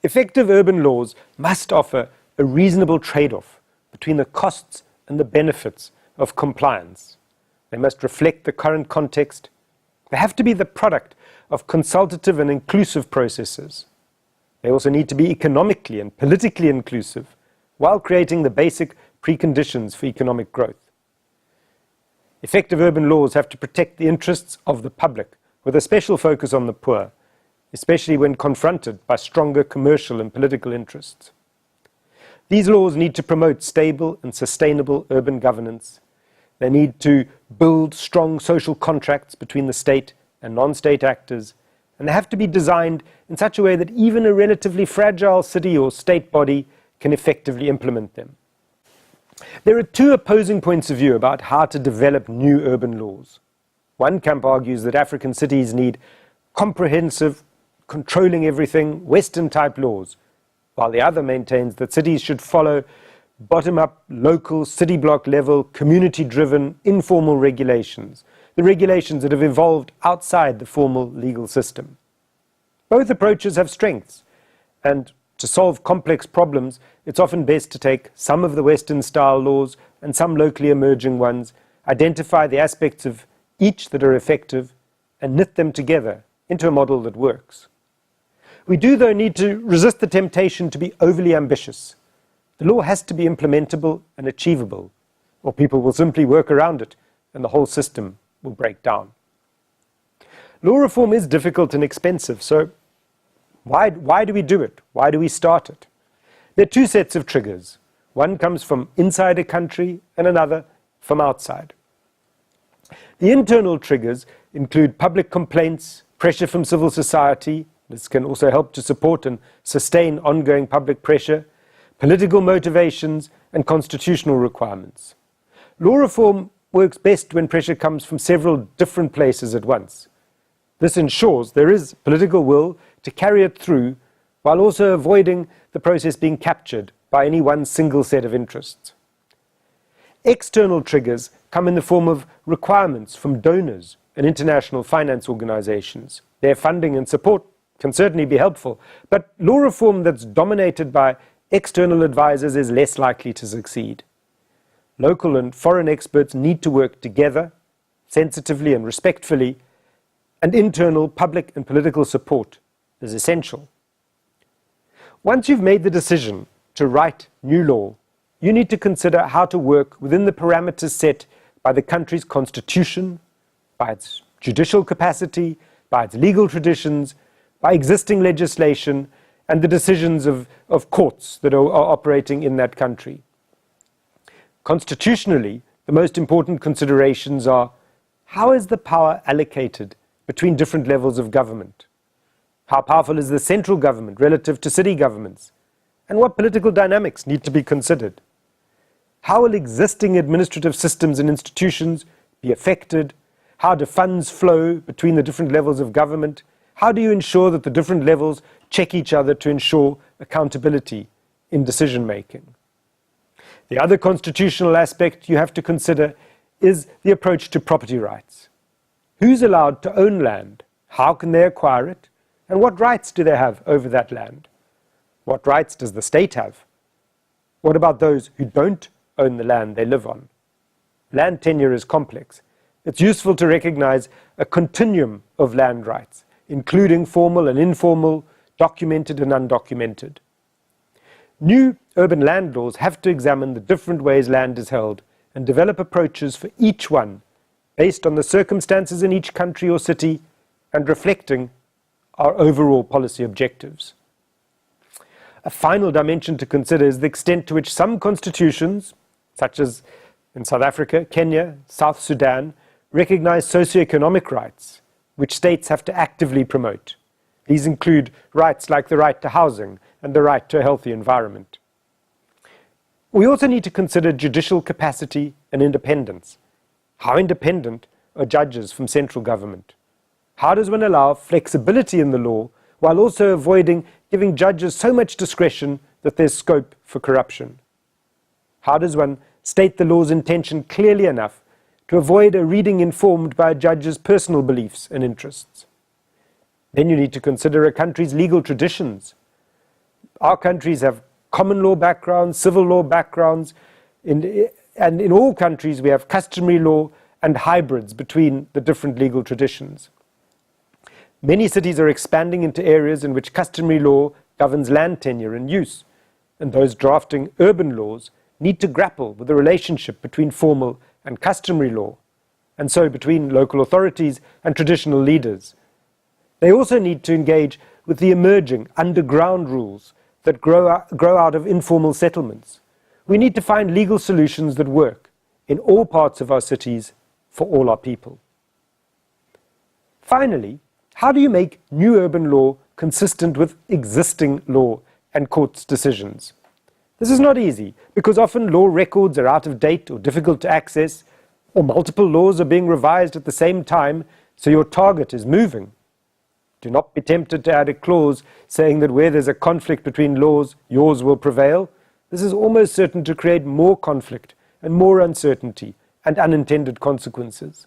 Effective urban laws must offer a reasonable trade-off between the costs and the benefits of compliance. They must reflect the current context. They have to be the product of consultative and inclusive processes. They also need to be economically and politically inclusive, while creating the basic preconditions for economic growth. Effective urban laws have to protect the interests of the public, with a special focus on the poor, especially when confronted by stronger commercial and political interests. These laws need to promote stable and sustainable urban governance. They need to build strong social contracts between the state and non-state actors, and they have to be designed in such a way that even a relatively fragile city or state body can effectively implement them. There are two opposing points of view about how to develop new urban laws. One camp argues that African cities need comprehensive, controlling everything, Western-type laws, while the other maintains that cities should follow bottom-up, local, city block level, community-driven, informal regulations, the regulations that have evolved outside the formal legal system. Both approaches have strengths, and to solve complex problems, it's often best to take some of the Western-style laws and some locally emerging ones, identify the aspects of each that are effective, and knit them together into a model that works. We do, though, need to resist the temptation to be overly ambitious. The law has to be implementable and achievable, or people will simply work around it, and the whole system will break down. Law reform is difficult and expensive, so why do we do it? Why do we start it? There are two sets of triggers. One comes from inside a country and another from outside. The internal triggers include public complaints, pressure from civil society. This can also help to support and sustain ongoing public pressure, political motivations, and constitutional requirements. Law reform works best when pressure comes from several different places at once. This ensures there is political will to carry it through, while also avoiding the process being captured by any one single set of interests. External triggers come in the form of requirements from donors and international finance organizations. Their funding and support can certainly be helpful, but law reform that's dominated by external advisors is less likely to succeed. Local and foreign experts need to work together, sensitively and respectfully, and internal public and political support is essential. Once you've made the decision to write new law, you need to consider how to work within the parameters set by the country's constitution, by its judicial capacity, by its legal traditions, by existing legislation, and the decisions of courts that are operating in that country. Constitutionally, the most important considerations are: how is the power allocated between different levels of government? How powerful is the central government relative to city governments? And what political dynamics need to be considered? How will existing administrative systems and institutions be affected? How do funds flow between the different levels of government? How do you ensure that the different levels check each other to ensure accountability in decision making? The other constitutional aspect you have to consider is the approach to property rights. Who's allowed to own land? How can they acquire it? And what rights do they have over that land? What rights does the state have? What about those who don't own the land they live on? Land tenure is complex. It's useful to recognize a continuum of land rights, including formal and informal, documented and undocumented. New urban land laws have to examine the different ways land is held and develop approaches for each one based on the circumstances in each country or city and reflecting our overall policy objectives. A final dimension to consider is the extent to which some constitutions, such as in South Africa, Kenya, South Sudan, recognize socioeconomic rights, which states have to actively promote. These include rights like the right to housing and the right to a healthy environment. We also need to consider judicial capacity and independence. How independent are judges from central government? How does one allow flexibility in the law while also avoiding giving judges so much discretion that there's scope for corruption? How does one state the law's intention clearly enough to avoid a reading informed by a judge's personal beliefs and interests? Then you need to consider a country's legal traditions. Our countries have common law backgrounds, civil law backgrounds, and in all countries we have customary law and hybrids between the different legal traditions. Many cities are expanding into areas in which customary law governs land tenure and use, and those drafting urban laws need to grapple with the relationship between formal and customary law, and so between local authorities and traditional leaders. They also need to engage with the emerging underground rules that grow out of informal settlements. We need to find legal solutions that work in all parts of our cities for all our people. Finally, how do you make new urban law consistent with existing law and courts' decisions? This is not easy because often law records are out of date or difficult to access, or multiple laws are being revised at the same time, so your target is moving. Do not be tempted to add a clause saying that where there's a conflict between laws, yours will prevail. This is almost certain to create more conflict and more uncertainty and unintended consequences.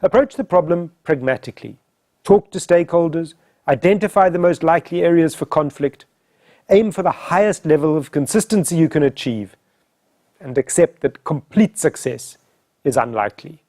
Approach the problem pragmatically. Talk to stakeholders, identify the most likely areas for conflict, aim for the highest level of consistency you can achieve, and accept that complete success is unlikely.